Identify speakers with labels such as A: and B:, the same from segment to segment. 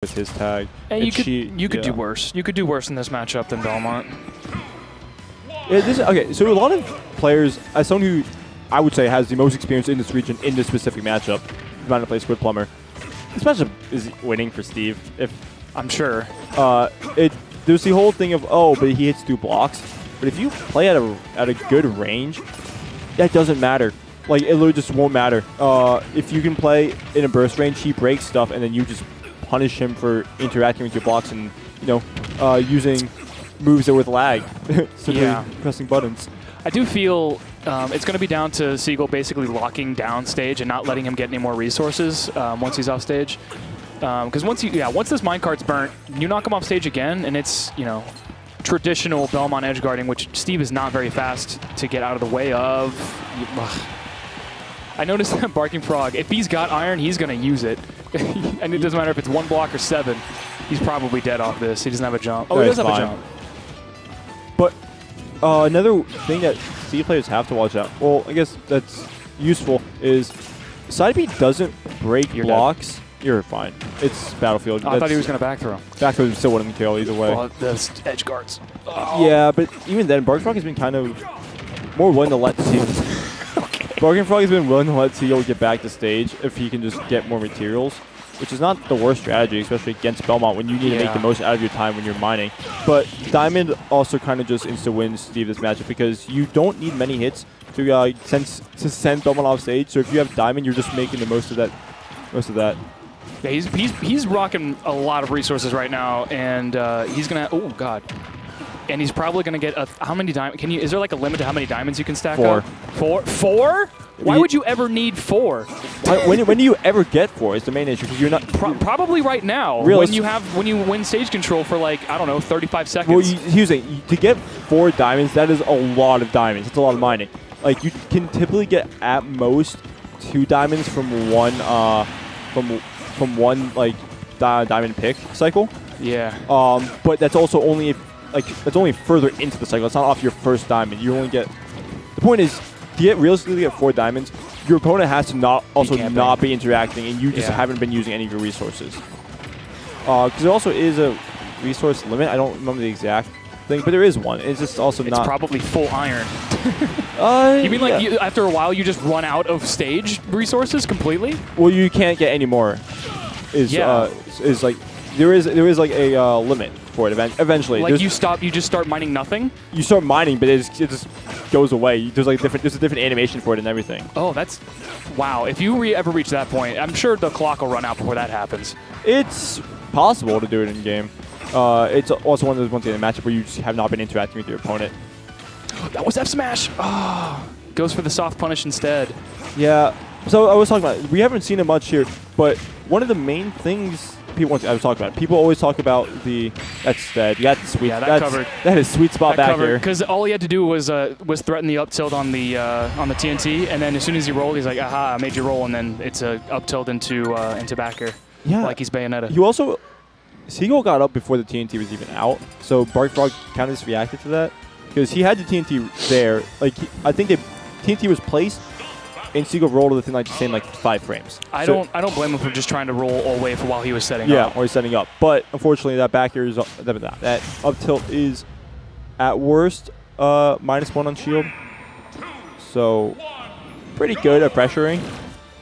A: with his tag.
B: And you could do worse. You could do worse in this matchup than Belmont.
A: Yeah, okay, so a lot of players, as someone who I would say has the most experience in this region in this specific matchup, trying to play Squid Plumber, this matchup is winning for Steve. If
B: I'm sure.
A: There's the whole thing of, oh, but he hits 2 blocks. But if you play at a good range, that doesn't matter. Like, it literally just won't matter. If you can play in a burst range, he breaks stuff, and then you just punish him for interacting with your blocks and, you know, using moves that with lag, simply pressing buttons.
B: I do feel it's going to be down to Seagull basically locking down stage and not letting him get any more resources once he's off stage. Because once this minecart's burnt, you knock him off stage again, and it's, you know, traditional Belmont edge guarding, which Steve is not very fast to get out of the way of. I noticed that Barking Frog, if he's got iron, he's going to use it. And it doesn't matter if it's 1 block or 7. He's probably dead off this. He doesn't have a jump. Oh, he does have a jump.
A: But another thing that Steve players have to watch out, well, I guess that's useful, is side B doesn't break blocks. Dead. You're fine. It's Battlefield.
B: Oh, I thought he was going to back throw.
A: Back throw still wouldn't kill either way.
B: Well, those edge guards. Oh.
A: Yeah, but even then, Barking Frog has been kind of more willing to let Seagull. Barking Frog has been willing to let Seagull get back to stage if he can just get more materials, which is not the worst strategy, especially against Belmont when you need to make the most out of your time when you're mining. But Diamond also kind of just insta-wins Steve this matchup because you don't need many hits to send Belmont off stage. So if you have Diamond, you're just making the most of that.
B: Yeah, he's rocking a lot of resources right now, and he's gonna. Oh God! And he's probably gonna get how many diamonds? Is there like a limit to how many diamonds you can stack
A: 4.
B: up? 4. 4? Why would you ever need 4?
A: When do you ever get 4? Is the main issue because you're not.
B: Probably right now. When you win stage control for like, I don't know, 35 seconds.
A: Well, here's the thing. To get 4 diamonds, that is a lot of diamonds. It's a lot of mining. Like you can typically get at most 2 diamonds from one from one like diamond pick cycle.
B: Yeah.
A: But that's also only that's only further into the cycle. It's not off your first diamond. You only get. The point is, to realistically get 4 diamonds, your opponent has to not be interacting, and you just haven't been using any of your resources. Because there also is a resource limit. I don't remember the exact thing, but there is one. It's just also
B: it's probably full iron. You mean like after a while you just run out of stage resources completely?
A: Well, you can't get any more. Is like there is like a limit for it eventually.
B: Like you just start mining nothing?
A: You start mining, but it just goes away. There's like there's a different animation for it and everything.
B: Oh, that's wow. If you ever reach that point, I'm sure the clock will run out before that happens.
A: It's possible to do it in game. It's also one of those ones in a matchup where you just have not been interacting with your opponent.
B: That was F smash. Oh, goes for the soft punish instead.
A: Yeah. So I was talking about, we haven't seen it much here, but one of the main things people always talk about that's dead. You got the sweet.
B: Yeah, that covered.
A: That is sweet spot back here.
B: Because all he had to do was threaten the up tilt on the TNT, and then as soon as he rolled, he's like, aha, I made you roll, and then it's a up tilt into back air. Yeah. Like he's Bayonetta.
A: You also, Seagull got up before the TNT was even out, so Barking Frog kind of just reacted to that. Because he had the TNT there. Like, I think TNT was placed, and Seagull rolled within like the same 5 frames.
B: I don't blame him for just trying to roll all the way for while he was setting up.
A: Yeah, while he's setting up. But unfortunately, that back air is that up tilt is at worst -1 on shield. So pretty good at pressuring,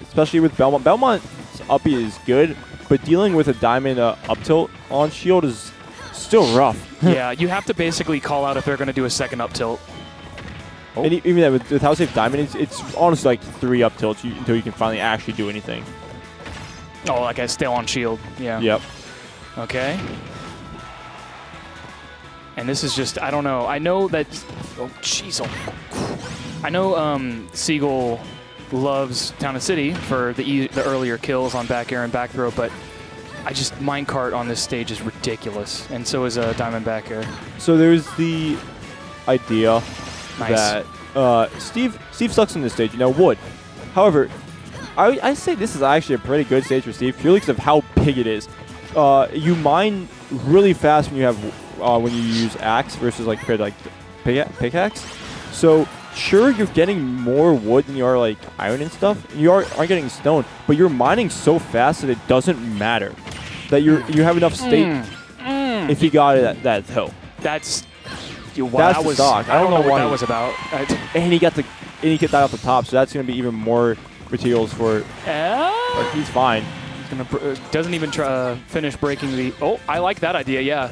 A: especially with Belmont. Belmont's up B is good, but dealing with a diamond up tilt on shield is still rough.
B: Yeah, you have to basically call out if they're going to do a second up tilt.
A: Oh. And even then, with how safe Diamond is, it's honestly like 3 up tilts until you can finally actually do anything.
B: Oh, like I still on shield. Yeah.
A: Yep.
B: Okay. And this is just, I don't know. I know that, oh, jeez. I know Seagull loves Town and City for the earlier kills on back air and back throw, but minecart on this stage is ridiculous, and so is Diamond back air.
A: So there's the idea that Steve sucks on this stage, wood. However, I say this is actually a pretty good stage for Steve, purely because of how big it is. You mine really fast when you have when you use axe versus pickaxe. So sure, you're getting more wood than you are like iron and stuff. You aren't getting stone, but you're mining so fast that it doesn't matter. that you have enough state if he got it at that hill.
B: That's
A: That's
B: that
A: the
B: was.
A: stock.
B: I don't know what
A: why
B: that was about.
A: And he got that off the top, so that's going to be even more materials for. But he's fine.
B: Doesn't even try finish breaking the. Oh, I like that idea. Yeah,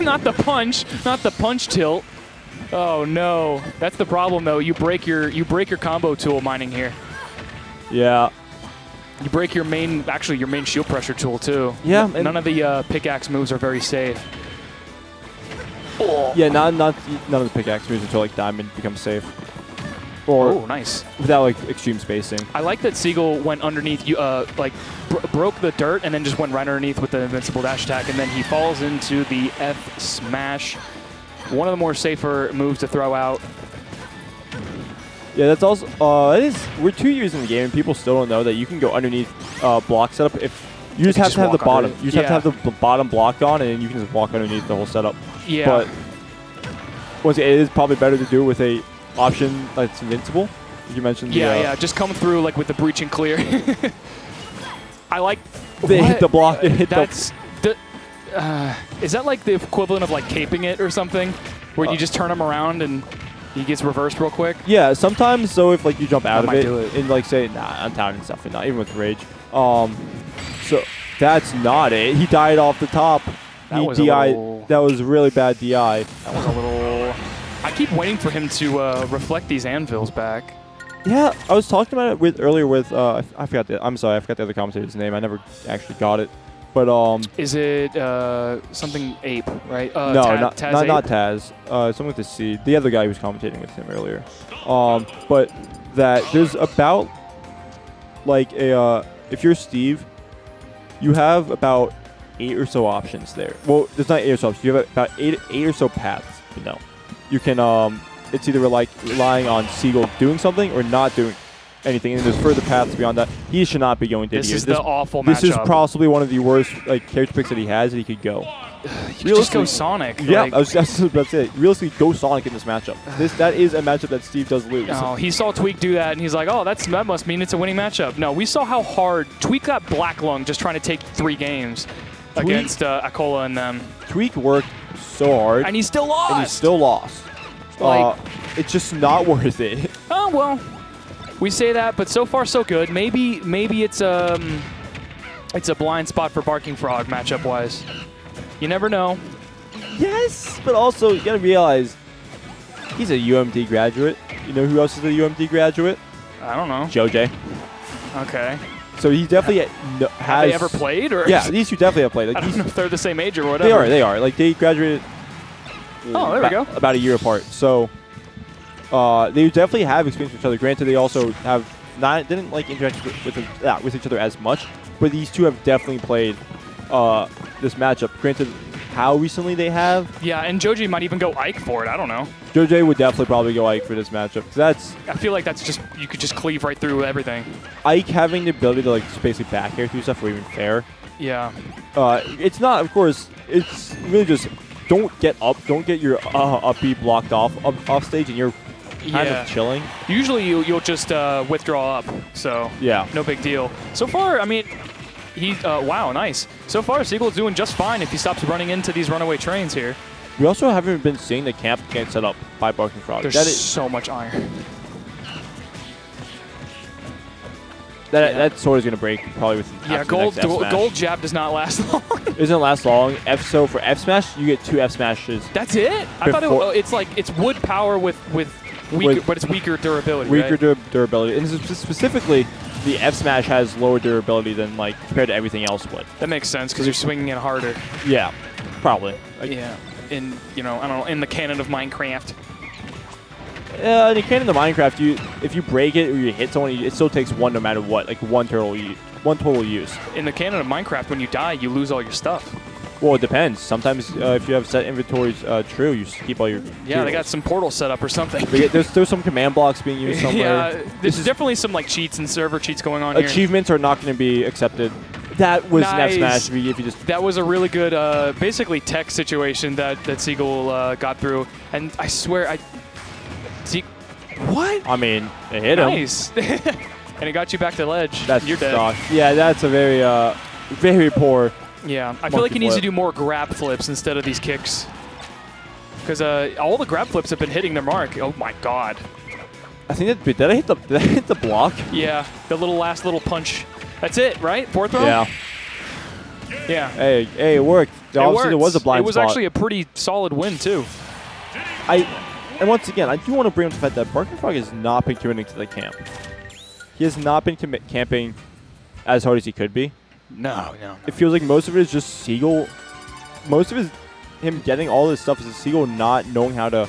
B: not the punch tilt. Oh no, that's the problem though. You break your combo tool mining here.
A: Yeah.
B: You break your main shield pressure tool too.
A: Yeah.
B: None of the pickaxe moves are very safe. Oh.
A: Yeah, none of the pickaxe moves until like Diamond becomes safe. Or
B: oh, nice.
A: Without like extreme spacing.
B: I like that Seagull went underneath, broke the dirt and then just went right underneath with the invincible dash attack, and then he falls into the F smash. One of the more safer moves to throw out.
A: Yeah, that's also we're 2 years in the game and people still don't know that you can go underneath block setup if you just have to have the bottom. You just have to have the bottom blocked on, and then you can just walk underneath the whole setup.
B: Yeah.
A: But once again, it is probably better to do it with a option that's invincible. You mentioned
B: yeah, just come through like with the breach and clear. I like
A: they hit the block. They hit
B: is that like the equivalent of like caping it or something, where you just turn him around and he gets reversed real quick?
A: Yeah, sometimes. So if like you jump out of it and like say, nah, I'm tired and stuff, and not even with rage. So that's not it. He died off the top. That was that was really bad DI.
B: That was a little. I keep waiting for him to reflect these anvils back.
A: Yeah, I was talking about it earlier with I forgot I'm sorry, I forgot the other commentator's name. I never actually got it. But
B: is it something Ape, right?
A: No, not Taz. Something with the C. The other guy who was commentating with him earlier. But that there's about like a if you're Steve, you have about 8 or so options there. Well, there's not 8 or so options. You have about 8 or so paths. You know, you can it's either like relying on Seagull doing something or not doing anything, and there's further paths beyond that. He should not be going to.
B: This is the awful matchup.
A: This is possibly one of the worst like character picks that he has that he could go.
B: You just go Sonic.
A: Yeah, like, I was about to say, realistically, go Sonic in this matchup. That is a matchup that Steve does lose.
B: No, he saw Tweak do that, and he's like, oh, that must mean it's a winning matchup. No, we saw how hard Tweak got black lung just trying to take 3 games against Akola and them.
A: Tweak worked so hard.
B: And he still lost.
A: And he still lost. Like, it's just not worth it.
B: Oh, well. We say that, but so far so good. Maybe it's a blind spot for Barking Frog matchup-wise. You never know.
A: Yes, but also you gotta realize he's a UMD graduate. You know who else is a UMD graduate?
B: I don't know.
A: JoJ.
B: Okay.
A: So he definitely has.
B: Have they ever played? Or
A: yeah, these two definitely have played. Like,
B: I don't know if they're the same age or whatever.
A: They are. Like they graduated.
B: Oh, there we go.
A: About a year apart. So. They definitely have experience with each other. Granted, they also didn't like interact with each other as much, but these two have definitely played this matchup. Granted, how recently they have?
B: Yeah, and Joji might even go Ike for it. I don't know.
A: JoJ would definitely probably go Ike for this matchup.
B: I feel like that's just you could just cleave right through everything.
A: Ike having the ability to like just basically back air through stuff or even fair.
B: Yeah.
A: It's not, of course. It's really just don't get up, don't get your up B blocked off stage, and you're kind of chilling.
B: Usually you'll just withdraw up, so
A: yeah,
B: no big deal. So far, I mean, wow, nice. So far, Seagull's doing just fine if he stops running into these runaway trains here.
A: We also haven't been seeing the camp get set up by Barking Frog.
B: There's so much iron.
A: That sword is going to break probably with
B: gold jab does not last long.
A: It doesn't last long. So for F smash, you get 2 F smashes.
B: That's it? I thought it's wood power with weaker, but it's weaker durability.
A: Weaker durability, and specifically, the F smash has lower durability than like compared to everything else would.
B: That makes sense because you're swinging it harder.
A: Yeah, probably.
B: Yeah, in I don't know, in the canon of Minecraft.
A: In the canon of Minecraft, if you break it or you hit someone, it still takes 1 no matter what, like one total use. In
B: the canon of Minecraft, when you die, you lose all your stuff.
A: Well, it depends. Sometimes if you have set inventories true, you just keep all your
B: they got some portal set up or something.
A: There's some command blocks being used somewhere.
B: Yeah, there's definitely some like cheats and server cheats going on here.
A: Achievements are not going to be accepted. That was an F smash if you just.
B: That was a really good, basically tech situation that Seagull got through, and I swear what?
A: I mean, it hit him.
B: Nice. And it got you back to ledge.
A: You're
B: dead.
A: Yeah, that's a very, very poor
B: Yeah, I feel like he needs to do more grab flips instead of these kicks. Because all the grab flips have been hitting their mark. Oh my god.
A: I think that did I hit the block?
B: Yeah, the last little punch. That's it, right? Fourth throw?
A: Yeah.
B: Yeah.
A: Hey, it worked. Obviously, there was a blind spot.
B: It was actually a pretty solid win, too.
A: And once again, I do want to bring up the fact that Barking Frog has not been committing to the camp. He has not been camping as hard as he could be.
B: No.
A: It feels like most of it is just Seagull. Most of him getting all this stuff is Seagull not knowing how to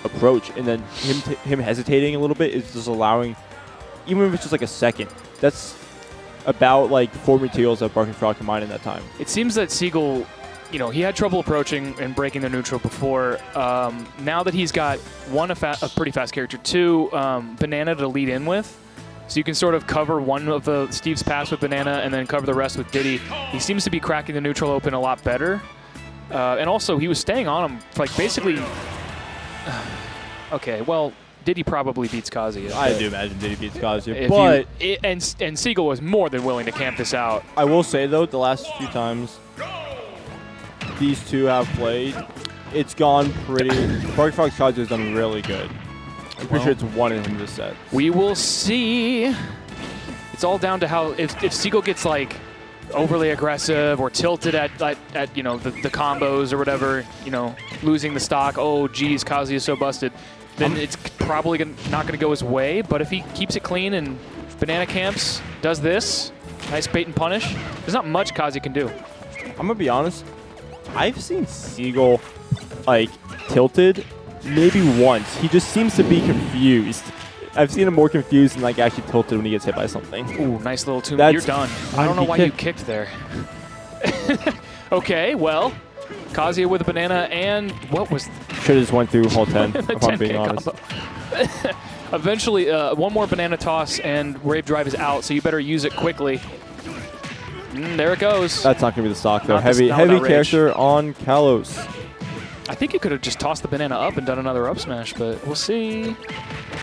A: approach, and then him hesitating a little bit is just allowing, even if it's just like a second. That's about like 4 materials that Barking Frog combined in that time.
B: It seems that Seagull, he had trouble approaching and breaking the neutral before. Now that he's got one, a pretty fast character, two, Banana to lead in with, so you can sort of cover one of Steve's pass with Banana and then cover the rest with Diddy. He seems to be cracking the neutral open a lot better. And also, he was staying on him, like basically. Okay, well, Diddy probably beats Kazuya.
A: I do imagine Diddy beats Kazuya, but
B: and Seagull was more than willing to camp this out.
A: I will say though, the last few times these two have played, it's gone pretty. Barking Frog's Kazuya has done really good. I'm pretty sure it's one in this set.
B: We will see. It's all down to how if Seagull gets like overly aggressive or tilted at the combos or whatever, losing the stock. Oh, geez, Kazuya's so busted. Then it's probably not going to go his way. But if he keeps it clean and Banana camps, does this, nice bait and punish, there's not much Kazuya can do.
A: I'm going to be honest. I've seen Seagull, like, tilted maybe once. He just seems to be confused. I've seen him more confused and, like, actually tilted when he gets hit by something.
B: Ooh, nice little two. You're done. I don't know why you kicked there. Okay, well, Kazuya with a Banana and what was...
A: Should have just went through whole 10, if I'm being honest.
B: Eventually, one more Banana toss and Rave Drive is out, so you better use it quickly. There it goes.
A: That's not going to be the stock, though. Heavy character on Kalos.
B: I think you could have just tossed the Banana up and done another up smash, but we'll see.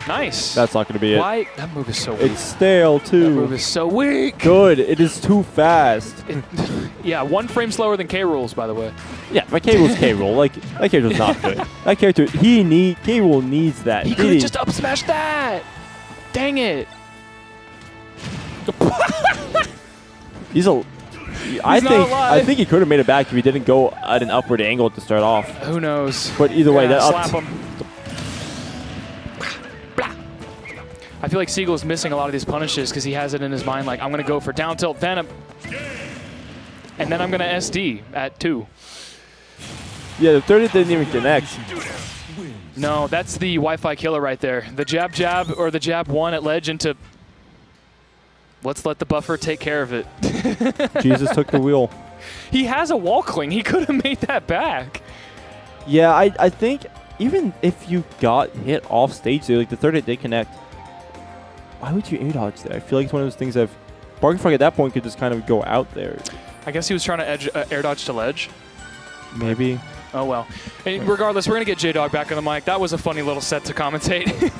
B: Nice.
A: That's not going to be it.
B: Why? That move is so weak.
A: It's stale, too.
B: That move is so weak.
A: Good. It is too fast.
B: Yeah, 1 frame slower than K-Rules, by the way.
A: Yeah, my K-Rule's K-Rule. Like, that character's not good. That character, K-Rule needs that.
B: He could have just up smashed that. Dang it.
A: I think he could have made it back if he didn't go at an upward angle to start off.
B: Who knows?
A: But either way, that
B: slap him. I feel like Seagull's missing a lot of these punishes because he has it in his mind like, I'm going to go for down tilt Venom. And then I'm going to SD at 2.
A: Yeah, the 30 didn't even connect.
B: No, that's the Wi-Fi killer right there. The jab or the jab 1 at ledge into... Let's let the buffer take care of it.
A: Jesus took the wheel.
B: He has a wall cling. He could have made that back.
A: Yeah, I think even if you got hit off stage there, like the 30 did connect, why would you air dodge there? I feel like it's one of those things that Barking Frog at that point could just kind of go out there.
B: I guess he was trying to air dodge to ledge.
A: Maybe.
B: Oh, well. And regardless, we're going to get J-Dog back on the mic. That was a funny little set to commentate.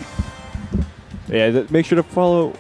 A: Yeah, make sure to follow